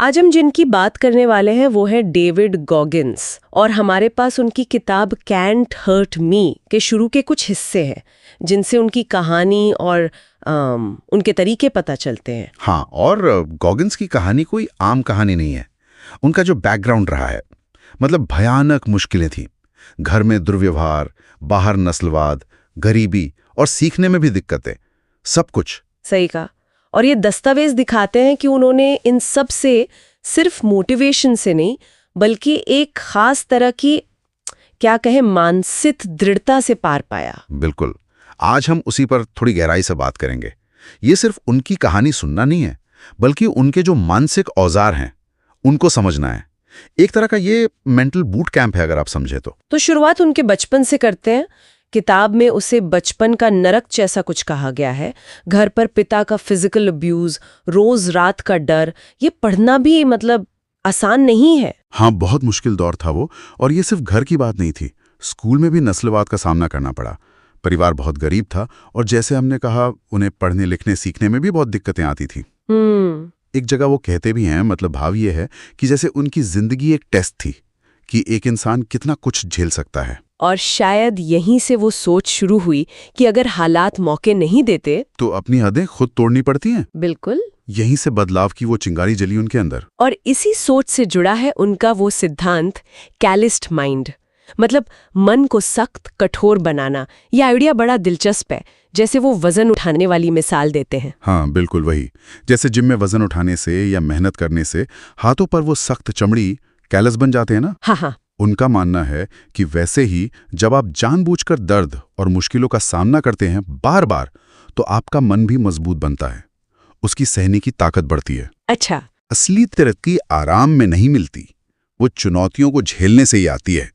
आज हम जिनकी बात करने वाले हैं वो है डेविड गॉगिन्स और हमारे पास उनकी किताब कैंट हर्ट मी के शुरू के कुछ हिस्से हैं जिनसे उनकी कहानी और उनके तरीके पता चलते हैं। हाँ, और गॉगिन्स की कहानी कोई आम कहानी नहीं है। उनका जो बैकग्राउंड रहा है, मतलब भयानक मुश्किलें थीं। घर में दुर्व्यवहार, बाहर नस्लवाद, गरीबी और सीखने में भी दिक्कतें, सब कुछ। सही कहा। और ये दस्तावेज दिखाते हैं कि उन्होंने इन सब से सिर्फ मोटिवेशन से नहीं बल्कि एक खास तरह की क्या कहें मानसिक दृढ़ता से पार पाया। बिल्कुल। आज हम उसी पर थोड़ी गहराई से बात करेंगे। ये सिर्फ उनकी कहानी सुनना नहीं है, बल्कि उनके जो मानसिक औजार हैं उनको समझना है। एक तरह का ये मेंटल बूट कैंप है अगर आप समझे तो शुरुआत उनके बचपन से करते हैं। किताब में उसे बचपन का नरक जैसा कुछ कहा गया है। घर पर पिता का फिजिकल अब्यूज, रोज रात का डर, ये पढ़ना भी मतलब आसान नहीं है। हाँ, बहुत मुश्किल दौर था वो। और ये सिर्फ घर की बात नहीं थी, स्कूल में भी नस्लवाद का सामना करना पड़ा। परिवार बहुत गरीब था और जैसे हमने कहा उन्हें पढ़ने लिखने सीखने में भी बहुत दिक्कतें आती थी। एक जगह वो कहते भी हैं, मतलब भाव ये है कि जैसे उनकी जिंदगी एक टेस्ट थी कि एक इंसान कितना कुछ झेल सकता है। और शायद यहीं से वो सोच शुरू हुई कि अगर हालात मौके नहीं देते तो अपनी हदें खुद तोड़नी पड़ती हैं। बिल्कुल। यहीं से बदलाव की वो चिंगारी जली उनके अंदर। और इसी सोच से जुड़ा है उनका वो सिद्धांत कैलिस्ड माइंड, मतलब मन को सख्त कठोर बनाना। ये आइडिया बड़ा दिलचस्प है, जैसे वो वजन उठाने वाली मिसाल देते हैं। हाँ बिल्कुल वही। जैसे जिम में वजन उठाने से या मेहनत करने से हाथों पर वो सख्त चमड़ी कैलस बन जाते हैं ना। हाँ। उनका मानना है कि वैसे ही जब आप जानबूझकर दर्द और मुश्किलों का सामना करते हैं बार बार, तो आपका मन भी मजबूत बनता है, उसकी सहने की ताकत बढ़ती है। अच्छा। असली तरक्की आराम में नहीं मिलती, वो चुनौतियों को झेलने से ही आती है।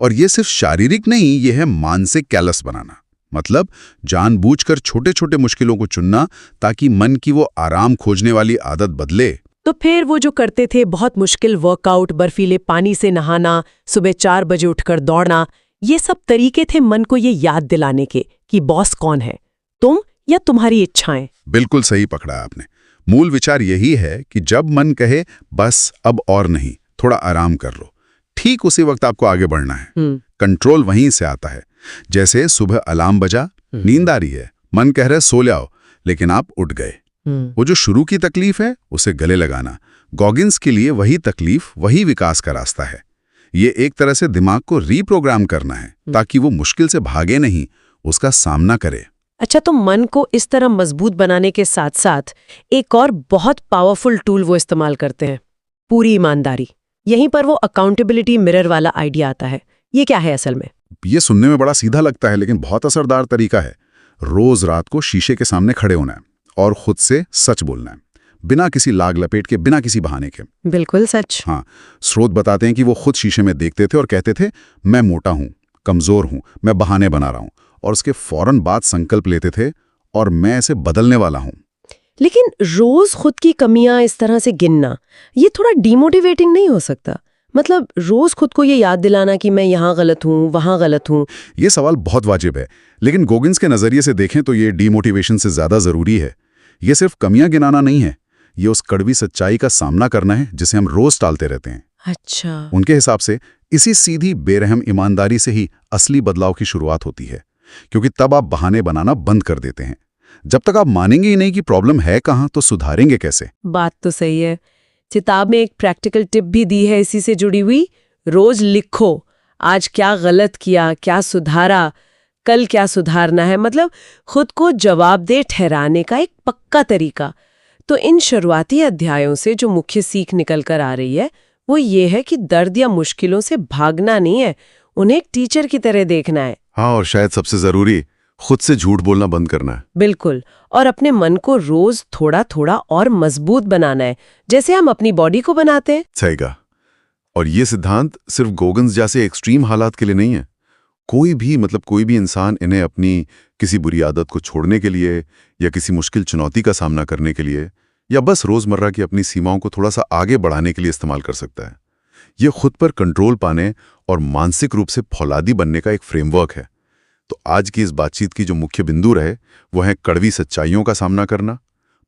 और ये सिर्फ शारीरिक नहीं, ये है मानसिक कैलस बनाना, मतलब जानबूझकर छोटे छोटे मुश्किलों को चुनना ताकि मन की वो आराम खोजने वाली आदत बदले। तो फिर वो जो करते थे बहुत मुश्किल वर्कआउट, बर्फीले पानी से नहाना, सुबह 4 बजे उठकर दौड़ना, ये सब तरीके थे मन को ये याद दिलाने के कि बॉस कौन है, तुम या तुम्हारी इच्छाएं। बिल्कुल सही पकड़ा आपने। मूल विचार यही है कि जब मन कहे बस अब और नहीं, थोड़ा आराम कर लो, ठीक उसी वक्त आपको आगे बढ़ना है। कंट्रोल वहीं से आता है। जैसे सुबह अलार्म बजा, नींद आ रही है, मन कह रहा है सो जाओ, लेकिन आप उठ गए। वो जो शुरू की तकलीफ है उसे गले लगाना, गॉगिन्स के लिए वही तकलीफ वही विकास का रास्ता है। ये एक तरह से दिमाग को रीप्रोग्राम करना है ताकि वो मुश्किल से भागे नहीं, उसका सामना करे। अच्छा, तो मन को इस तरह मजबूत बनाने के साथ साथ एक और बहुत पावरफुल टूल वो इस्तेमाल करते हैं, पूरी ईमानदारी। यहीं पर वो अकाउंटेबिलिटी मिरर वाला आइडिया आता है। ये क्या है असल में? ये सुनने में बड़ा सीधा लगता है, लेकिन बहुत असरदार तरीका है। रोज रात को शीशे के सामने खड़े होना है और खुद से सच बोलना है, बिना किसी लाग लपेट के, बिना किसी बहाने के। बिल्कुल सच। हाँ, स्रोत बताते हैं कि वो खुद शीशे में देखते थे और कहते थे मैं मोटा हूं, कमजोर हूं, मैं बहाने बना रहा हूं, और उसके फौरन बाद संकल्प लेते थे और मैं इसे बदलने वाला हूं। लेकिन रोज खुद की कमियां इस तरह से गिनना, ये थोड़ा डिमोटिवेटिंग नहीं हो सकता? मतलब रोज खुद को ये याद दिलाना कि मैं यहाँ गलत हूँ, वहाँ गलत हूँ। ये सवाल बहुत वाजिब है, लेकिन गॉगिन्स के नजरिए से देखें तो ये डीमोटिवेशन से ज्यादा जरूरी है। ये सिर्फ कमियां गिनाना नहीं है, ये उस कड़वी सच्चाई का सामना करना है जिसे हम रोज टालते रहते हैं। अच्छा। उनके हिसाब से इसी सीधी बेरहम ईमानदारी से ही असली बदलाव की शुरुआत होती है, क्योंकि तब आप बहाने बनाना बंद कर देते हैं। जब तक आप मानेंगे ही नहीं कि प्रॉब्लम है कहाँ, तो सुधारेंगे कैसे? बात तो सही है। किताब में एक प्रैक्टिकल टिप भी दी है इसी से जुड़ी हुई, रोज लिखो आज क्या गलत किया, क्या सुधारा, कल क्या सुधारना है। मतलब खुद को जवाबदेह ठहराने का एक पक्का तरीका। तो इन शुरुआती अध्यायों से जो मुख्य सीख निकल कर आ रही है वो ये है कि दर्द या मुश्किलों से भागना नहीं है, उन्हें एक टीचर की तरह देखना है। हाँ, और शायद सबसे जरूरी, खुद से झूठ बोलना बंद करना है। बिल्कुल। और अपने मन को रोज थोड़ा थोड़ा और मजबूत बनाना है, जैसे हम अपनी बॉडी को बनाते हैं। सही कहा। और ये सिद्धांत सिर्फ गॉगिन्स जैसे एक्सट्रीम हालात के लिए नहीं है। कोई भी इंसान इन्हें अपनी किसी बुरी आदत को छोड़ने के लिए, या किसी मुश्किल चुनौती का सामना करने के लिए, या बस रोजमर्रा की अपनी सीमाओं को थोड़ा सा आगे बढ़ाने के लिए इस्तेमाल कर सकता है। ये खुद पर कंट्रोल पाने और मानसिक रूप से फौलादी बनने का एक फ्रेमवर्क है। तो आज की इस बातचीत की जो मुख्य बिंदु रहे वो है कड़वी सच्चाइयों का सामना करना,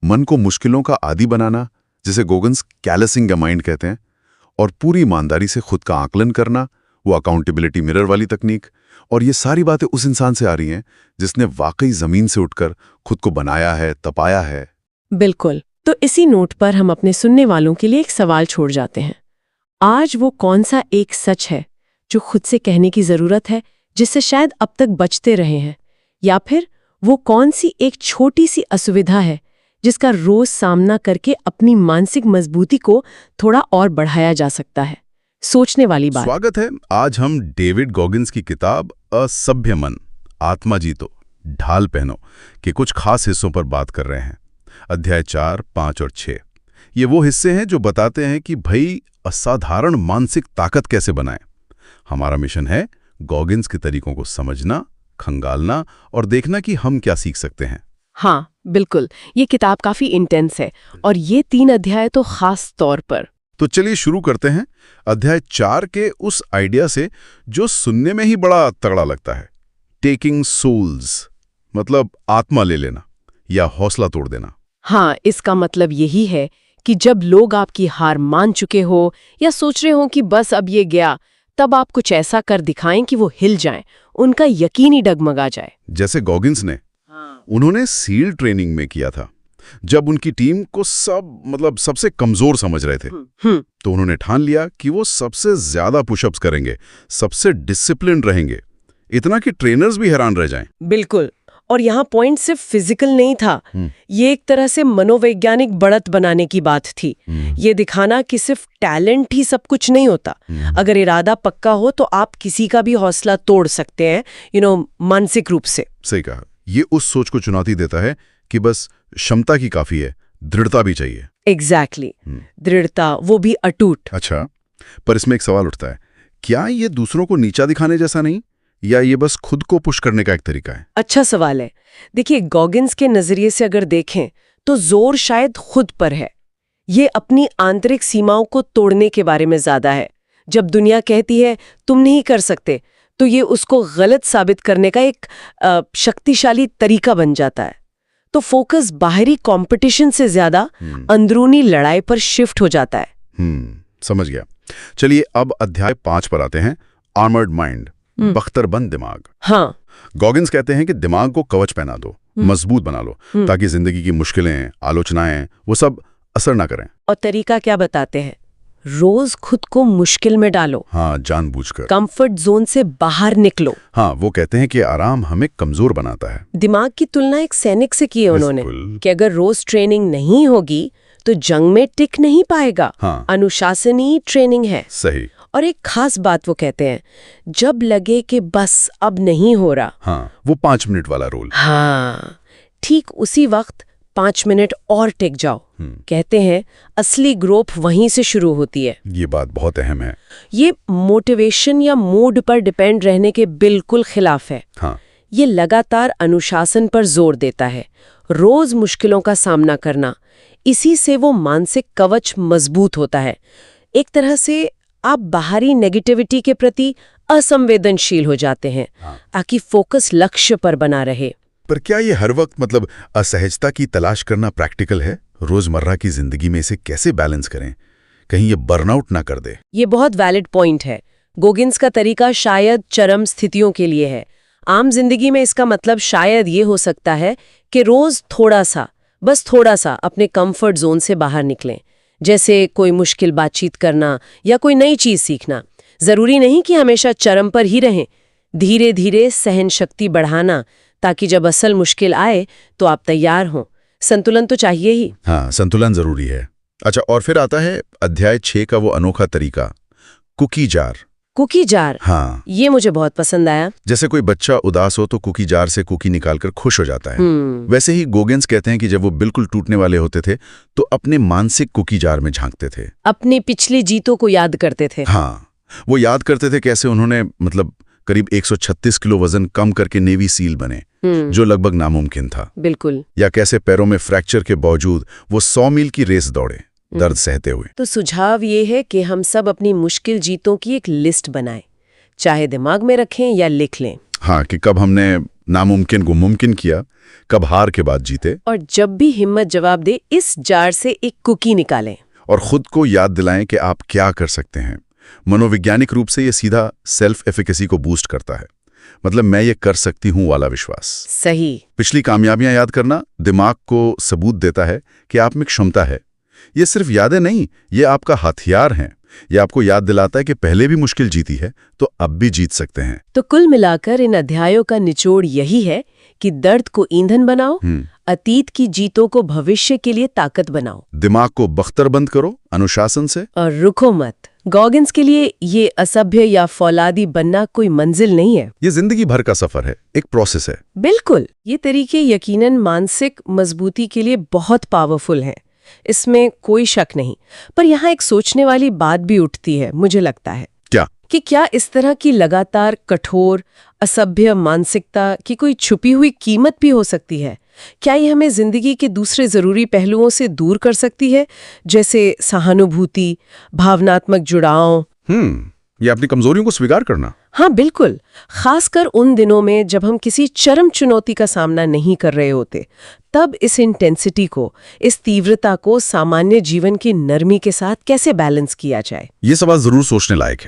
मन को मुश्किलों का आदी बनाना, जिसे गोगन्स कैलसिंग द माइंड कहते हैं, और पूरी ईमानदारी से खुद का आकलन करना, वो अकाउंटेबिलिटी मिरर वाली तकनीक। और ये सारी बातें उस इंसान से आ रही हैं जिसने वाकई जमीन से उठकर खुद को बनाया है, तपाया है। बिल्कुल। तो इसी नोट पर हम अपने सुनने वालों के लिए एक सवाल छोड़ जाते हैं। आज वो कौन सा एक सच है जो खुद से कहने की जरूरत है, जिससे शायद अब तक बचते रहे हैं? या फिर वो कौन सी एक छोटी सी असुविधा है जिसका रोज सामना करके अपनी मानसिक मजबूती को थोड़ा और बढ़ाया जा सकता है? सोचने वाली बात। स्वागत है। आज हम डेविड गॉगिन्स की किताब असभ्य मन, आत्मा जीतो, ढाल पहनो के कुछ खास हिस्सों पर बात कर रहे हैं। अध्याय 4, 5 और 6 ये वो हिस्से हैं जो बताते हैं कि भाई असाधारण मानसिक ताकत कैसे बनाएं। हमारा मिशन है गॉगिन्स के तरीकों को समझना, खंगालना और देखना कि हम क्या सीख सकते हैं। हाँ बिल्कुल, ये किताब काफी इंटेंस है और ये 3 अध्याय तो खास तौर पर। तो चलिए शुरू करते हैं अध्याय 4 के उस आइडिया से जो सुनने में ही बड़ा तगड़ा लगता है। टेकिंग सोल्स, मतलब आत्मा ले लेना या हौसला तोड़ देना। हाँ, इसका मतलब यही है कि जब लोग आपकी हार मान चुके हो या सोच रहे हो कि बस अब ये गया, तब आप कुछ ऐसा कर दिखाएं कि वो हिल जाएं, उनका यकीन ही डगमगा जाए। जैसे गॉगिन्स ने उन्होंने सील ट्रेनिंग में किया था, जब उनकी टीम को सबसे कमजोर समझ रहे थे, तो उन्होंने ठान लिया कि वो सबसे ज्यादा पुशअप्स करेंगे, सबसे डिसिप्लिन रहेंगे, इतना कि ट्रेनर्स भी हैरान रह जाएं। बिल्कुल। और यहाँ पॉइंट सिर्फ फिजिकल नहीं था, ये एक तरह से मनोवैज्ञानिक बढ़त बनाने की बात थी। ये दिखाना कि सिर्फ टैलेंट ही सब कुछ नहीं होता। अगर इरादा पक्का हो तो आप किसी का भी हौसला तोड़ सकते हैं, मानसिक रूप से। सही कहा। ये उस सोच को चुनौती देता है कि बस क्षमता की काफी है, दृढ़ता भी चाहिए। एग्जैक्टली, दृढ़ता, वो भी अटूट। अच्छा, पर इसमें एक सवाल उठता है, क्या ये दूसरों को नीचा दिखाने जैसा नहीं, या ये बस खुद को पुश करने का एक तरीका है? अच्छा सवाल है। देखिए, गॉगिन्स के नजरिए से अगर देखें तो जोर शायद खुद पर है। ये अपनी आंतरिक सीमाओं को तोड़ने के बारे में ज्यादा है। जब दुनिया कहती है तुम नहीं कर सकते, तो ये उसको गलत साबित करने का एक शक्तिशाली तरीका बन जाता है। तो फोकस बाहरी कंपटीशन से ज्यादा अंदरूनी लड़ाई पर शिफ्ट हो जाता है। समझ गया। चलिए अब अध्याय 5 पर आते हैं। आर्मर्ड माइंड, बख्तरबंद दिमाग। हाँ, गॉगिन्स कहते हैं कि दिमाग को कवच पहना दो, मजबूत बना लो, ताकि जिंदगी की मुश्किलें, आलोचनाएं, वो सब असर ना करें। और तरीका क्या बताते हैं? रोज खुद को मुश्किल में डालो। हाँ, जानबूझकर। कंफर्ट जोन से बाहर निकलो। हाँ, वो कहते हैं कि आराम हमें कमजोर बनाता है। दिमाग की तुलना एक सैनिक से की है उन्होंने, कि अगर रोज ट्रेनिंग नहीं होगी तो जंग में टिक नहीं पाएगा। हाँ, अनुशासनी ट्रेनिंग है। सही। और एक खास बात वो कहते हैं, जब लगे कि बस अब नहीं हो रहा, हाँ, वो 5 मिनट वाला रोल। हाँ, ठीक उसी वक्त 5 मिनट और टिक जाओ। कहते हैं असली ग्रोथ वहीं से शुरू होती है। ये बात बहुत अहम है। ये मोटिवेशन या मूड पर डिपेंड रहने के बिल्कुल खिलाफ है। हाँ, ये लगातार अनुशासन पर जोर देता है, रोज मुश्किलों का सामना करना। इसी से वो मानसिक कवच मजबूत होता है। एक तरह से आप बाहरी नेगेटिविटी के प्रति असंवेदनशील हो जाते हैं, ताकि फोकस लक्ष्य पर बना रहे। पर क्या ये हर वक्त असहजता की तलाश करना प्रैक्टिकल है? रोजमर्रा की जिंदगी में इसे कैसे बैलेंस करें, कहीं ये बर्नआउट ना कर दे? ये बहुत वैलिड पॉइंट है। गोगिन्स का तरीका शायद चरम स्थितियों के लिए है। आम जिंदगी में इसका मतलब शायद ये हो सकता है कि रोज बस थोड़ा सा अपने कंफर्ट जोन से बाहर निकलें। जैसे कोई मुश्किल बातचीत करना या कोई नई चीज सीखना। जरूरी नहीं कि हमेशा चरम पर ही रहें। धीरे धीरे सहन शक्ति बढ़ाना, ताकि जब असल मुश्किल आए तो आप तैयार हों। संतुलन तो चाहिए ही। हाँ, संतुलन जरूरी है। अच्छा, और फिर आता है अध्याय 6 का वो अनोखा तरीका, कुकी जार। कुकी जार, हाँ, ये मुझे बहुत पसंद आया। जैसे कोई बच्चा उदास हो तो कुकी जार से कुकी निकालकर खुश हो जाता है। वैसे ही गोगिन्स कहते हैं कि जब वो बिल्कुल टूटने वाले होते थे तो अपने मानसिक कुकी जार में झांकते थे, अपनी पिछली जीतों को याद करते थे। हाँ, वो याद करते थे कैसे उन्होंने करीब 136 किलो वजन कम करके नेवी सील बने, जो लगभग नामुमकिन था। बिल्कुल। या कैसे पैरों में फ्रैक्चर के बावजूद वो 100 मील की रेस दौड़े, दर्द सहते हुए। तो सुझाव ये है कि हम सब अपनी मुश्किल जीतों की एक लिस्ट बनाएं, चाहे दिमाग में रखें या लिख लें। हाँ, कि कब हमने नामुमकिन को मुमकिन किया कब हार के बाद जीते, और जब भी हिम्मत जवाब दे, इस जार से एक कुकी निकालें। और खुद को याद दिलाएं कि आप क्या कर सकते हैं। मनोवैज्ञानिक रूप से ये सीधा सेल्फ एफिकेसी को बूस्ट करता है, मतलब मैं ये कर सकती हूं वाला विश्वास। सही। पिछली कामयाबियां याद करना दिमाग को सबूत देता है कि आप में क्षमता है। ये सिर्फ यादें नहीं, ये आपका हथियार हैं। ये आपको याद दिलाता है कि पहले भी मुश्किल जीती है तो अब भी जीत सकते हैं। तो कुल मिलाकर इन अध्यायों का निचोड़ यही है कि दर्द को ईंधन बनाओ, अतीत की जीतों को भविष्य के लिए ताकत बनाओ, दिमाग को बख्तरबंद करो अनुशासन से, और रुको मत। गॉगिन्स के लिए ये असभ्य या फौलादी बनना कोई मंजिल नहीं है, ये जिंदगी भर का सफर है, एक प्रोसेस है। बिल्कुल। ये तरीके यकीनन मानसिक मजबूती के लिए बहुत पावरफुल हैं, इसमें कोई शक नहीं। पर यहाँ एक सोचने वाली बात भी उठती है, मुझे लगता है। क्या? कि क्या इस तरह की लगातार कठोर असभ्य मानसिकता की कोई छुपी हुई कीमत भी हो सकती है? क्या ये हमें जिंदगी के दूसरे जरूरी पहलुओं से दूर कर सकती है, जैसे सहानुभूति, भावनात्मक जुड़ाव? ये अपनी कमजोरियों को स्वीकार करना। हाँ बिल्कुल, खासकर उन दिनों में जब हम किसी चरम चुनौती का सामना नहीं कर रहे होते, तब इस इंटेंसिटी को, इस तीव्रता को सामान्य जीवन की नरमी के साथ कैसे बैलेंस किया जाए? ये सवाल जरूर सोचने लायक है।